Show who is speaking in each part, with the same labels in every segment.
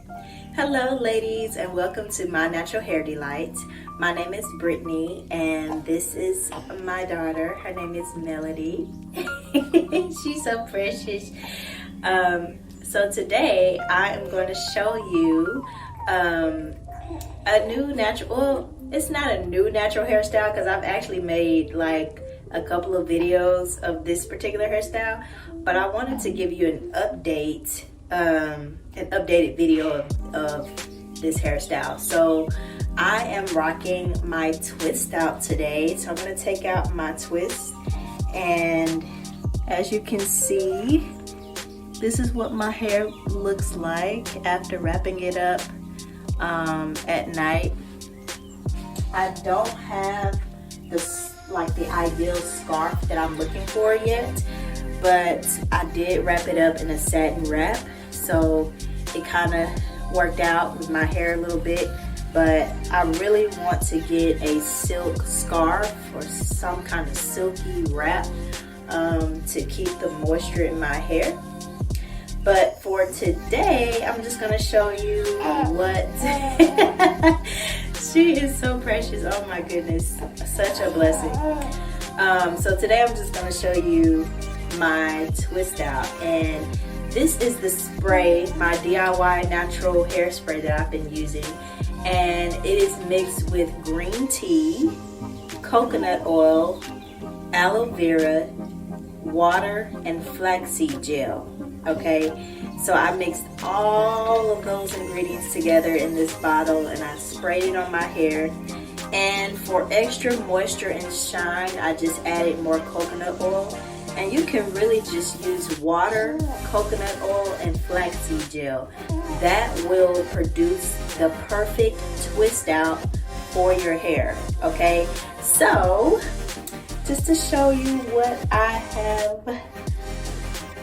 Speaker 1: Hello ladies, and welcome to My Natural Hair Delights. My name is Brittany and this is my daughter. Her name is Melody. She's so precious. So today I am going to show you a new natural, well, it's not a new natural hairstyle because I've actually made like a couple of videos of this particular hairstyle, but I wanted to give you an update, an updated video of this hairstyle. So I am rocking my twist out today. So I'm going to take out my twist, and as you can see, this is what my hair looks like after wrapping it up at night. I don't have the ideal scarf that I'm looking for yet, but I did wrap it up in a satin wrap, so it kind of worked out with my hair a little bit. But I really want to get a silk scarf or some kind of silky wrap to keep the moisture in my hair. But for today, I'm just gonna show you what she is so precious. Oh my goodness, such a blessing. So today I'm just gonna show you my twist out, and this is the spray, my DIY natural hairspray that I've been using, and it is mixed with green tea, coconut oil, aloe vera, water, and flaxseed gel. Okay, so I mixed all of those ingredients together in this bottle and I sprayed it on my hair. And for extra moisture and shine, I just added more coconut oil. And you can really just use water, coconut oil, and flaxseed gel. That will produce the perfect twist out for your hair. Okay, so just to show you what I have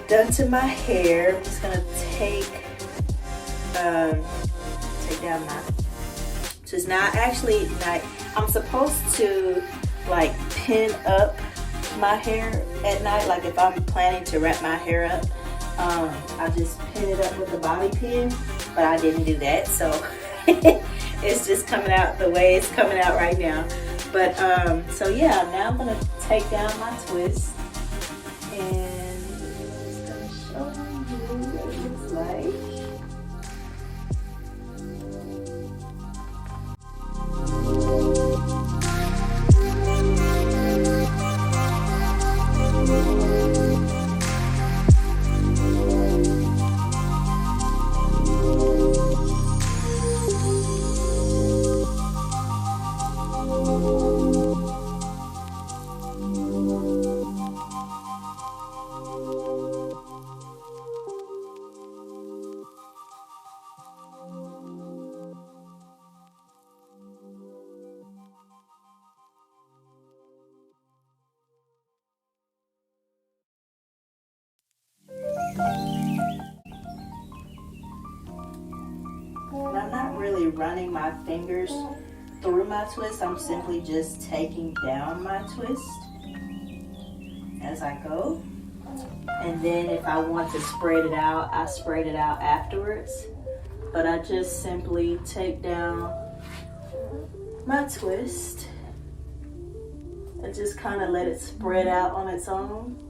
Speaker 1: done to my hair, I'm just gonna take down my twist. Now actually, I'm supposed to like pin up my hair at night. Like if I'm planning to wrap my hair up, I just pin it up with a bobby pin, but I didn't do that, so it's just coming out the way it's coming out right now. But so yeah, now I'm gonna take down my twist and show you what it looks like. And I'm not really running my fingers through my twist. I'm simply just taking down my twist as I go. And then if I want to spread it out, I spread it out afterwards. But I just simply take down my twist and just kind of let it spread out on its own.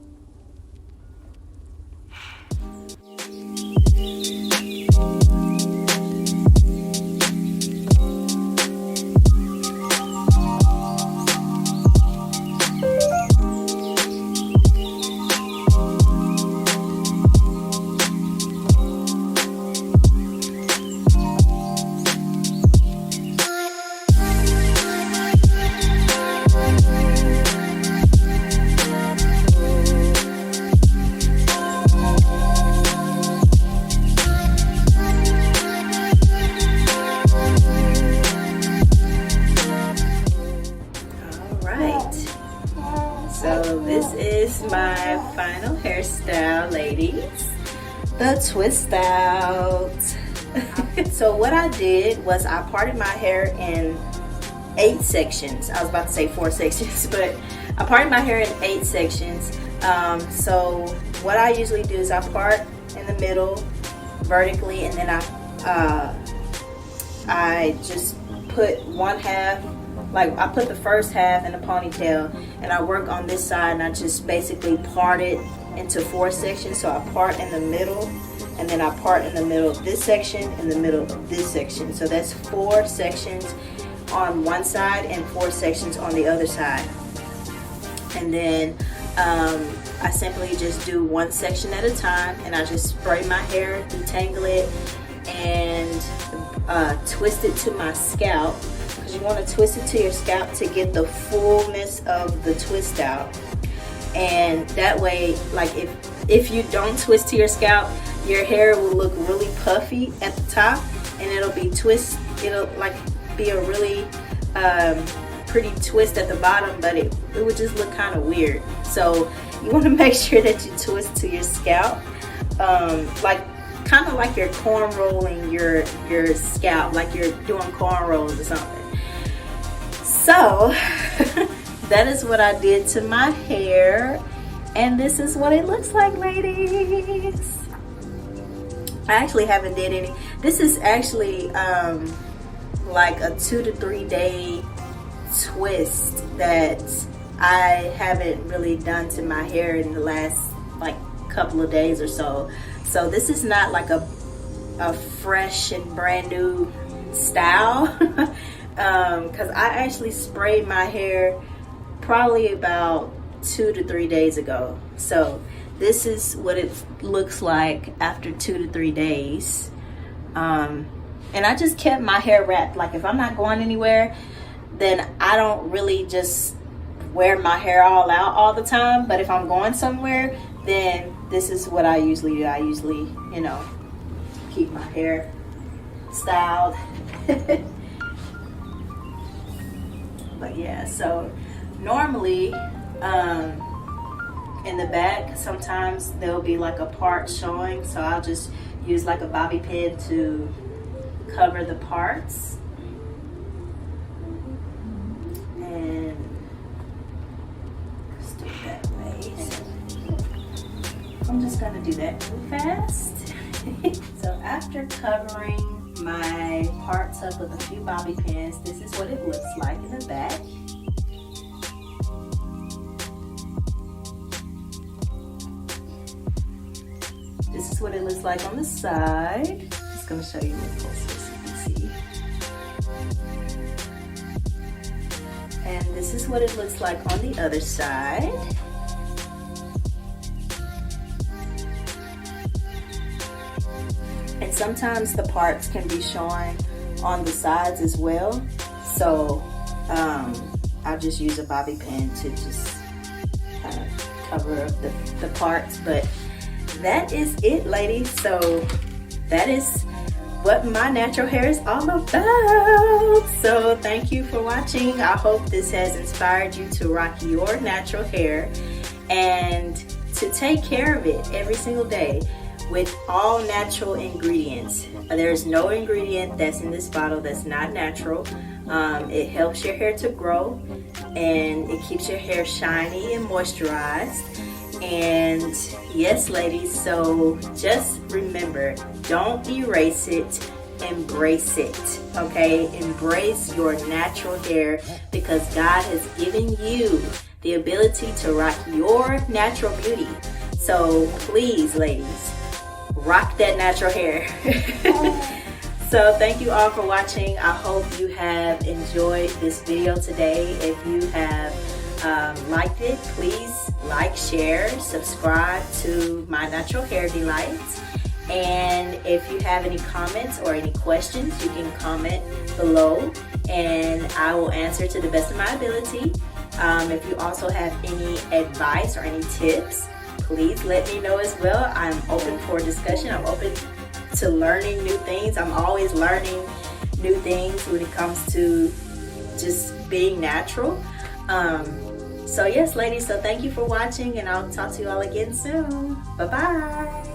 Speaker 1: So this is my final hairstyle, ladies. The twist out. So what I did was I parted my hair in 8 sections. I was about to say 4 sections, but I parted my hair in 8 sections. So what I usually do is I part in the middle vertically, and then I I just put one half, like I put the first half in a ponytail, and I work on this side, and I just basically part it into 4 sections. So I part in the middle, and then I part in the middle of this section, in the middle of this section. So that's 4 sections on one side and 4 sections on the other side. And then I simply just do one section at a time, and I just spray my hair, detangle it, and twist it to my scalp, because you want to twist it to your scalp to get the fullness of the twist out. And that way, like if you don't twist to your scalp, your hair will look really puffy at the top, and it'll like be a really pretty twist at the bottom, but it would just look kind of weird. So you want to make sure that you twist to your scalp, like kind of like you're corn rolling your scalp, like you're doing cornrows or something. So that is what I did to my hair, and this is what it looks like, ladies. I actually haven't did any. This is actually like a 2 to 3 day twist that I haven't really done to my hair in the last like couple of days or so. So this is not like a fresh and brand new style, because I actually sprayed my hair probably about 2 to 3 days ago. So this is what it looks like after 2 to 3 days. And I just kept my hair wrapped. Like if I'm not going anywhere, then I don't really just wear my hair all out all the time. But if I'm going somewhere, then this is what I usually do. I usually, you know, keep my hair styled. But yeah, so normally in the back, sometimes there'll be like a part showing, so I'll just use like a bobby pin to cover the parts. And let's do it that way. So I'm just gonna do that really fast. So after covering my parts up with a few bobby pins, this is what it looks like in the back. This is what it looks like on the side. Just gonna show you a closer so you can see. And this is what it looks like on the other side. And sometimes the parts can be showing on the sides as well. So I'll just use a bobby pin to just kind of cover up the parts. But that is it, ladies. So that is what my natural hair is all about. So thank you for watching. I hope this has inspired you to rock your natural hair and to take care of it every single day with all natural ingredients. There's no ingredient that's in this bottle that's not natural. It helps your hair to grow, and it keeps your hair shiny and moisturized. And yes, ladies, so just remember, don't erase it, embrace it, okay? Embrace your natural hair, because God has given you the ability to rock your natural beauty. So please, ladies, rock that natural hair. So thank you all for watching. I hope you have enjoyed this video today. If you have liked it, please like, share, subscribe to My Natural Hair Delights. And if you have any comments or any questions, you can comment below and I will answer to the best of my ability. If you also have any advice or any tips, please let me know as well. I'm open for discussion. I'm open to learning new things. I'm always learning new things when it comes to just being natural. So yes, ladies, so thank you for watching, and I'll talk to you all again soon. Bye-bye.